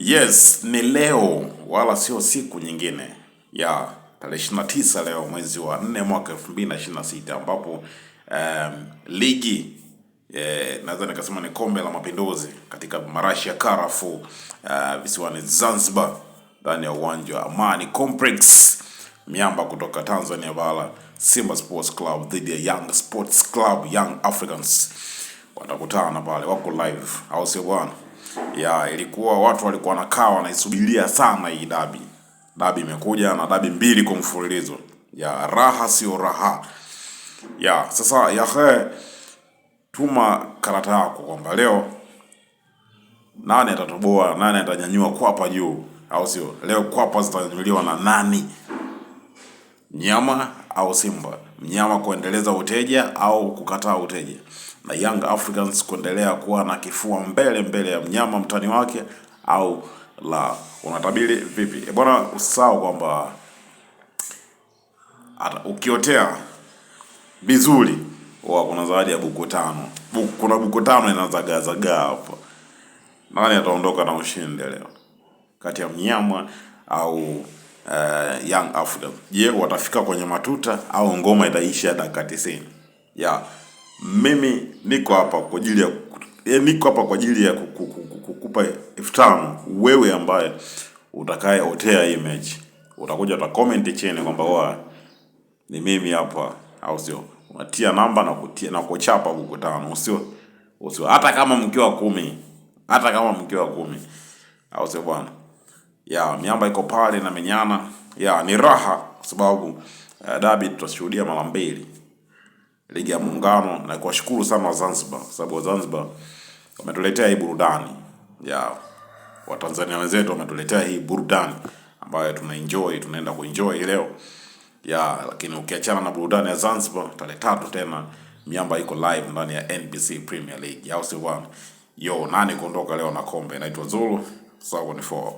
Yes, ni leo wala sio siku nyingine ya tarehe 29 leo mwezi wa 4 mwaka 2026 ambapo ligi naweza nikasema ni kombe la mapinduzi katika marashi ya Karafuu visiwani Zanzibar ndani ya uwanja wa Amani Complex. Miamba kutoka Tanzania bara Simba Sports Club dhidi ya Young Sports Club, Young Africans watakutana pale, wako live au sio bwana? Ilikuwa watu walikuwa wanakaa wanaisubiria sana hii dabi. Dabi imekuja na dabi mbili kwa mfululizo. Raha sio raha. Sasa tuma karata yako kwamba leo nani atatoboa, nani atanyanyua kwapa juu au sio? Leo kwapa zitanyanyuliwa na nani? Mnyama au Simba? Mnyama kuendeleza uteja au kukataa uteja? Na Young Africans kuendelea kuwa na kifua mbele ya mnyama mtani wake au la? Unatabiri vipi? Bwana, usisahau kwamba ukiotea vizuri kuna zawadi ya buku 5. Kuna buku 5 inazagaa hapa. Nani ataondoka na ushindi leo kati ya mnyama au Young Africa? Je, watafika kwenye matuta au ngoma itaisha dakika 90? Mimi niko hapa kwa ajili ya kukupa 5,000 wewe ambaye utakaye otea hii mechi. Utakuja uta comment chini kwamba ni mimi hapa au sio? Unatia namba na kuchapa buku 5, usio hata kama mkiwa 10, au sio bwana? Miamba iko pale na menyana. Ni raha kwa sababu dabi tutashuhudia mara mbili. Ligi ya Muungano, na kuwashukuru sana Zanzibar kwa sababu Zanzibar wametuletea hii burudani. Watanzania wenzetu wametuletea hii burudani ambayo tunaenda kuenjoy leo. Lakini ukiachana na burudani ya Zanzibar, tarehe 3 tena miamba iko live ndani ya NBC Premier League. Au sio bwana? Nani kuondoka leo na kombe? Naitwa Zulu 74.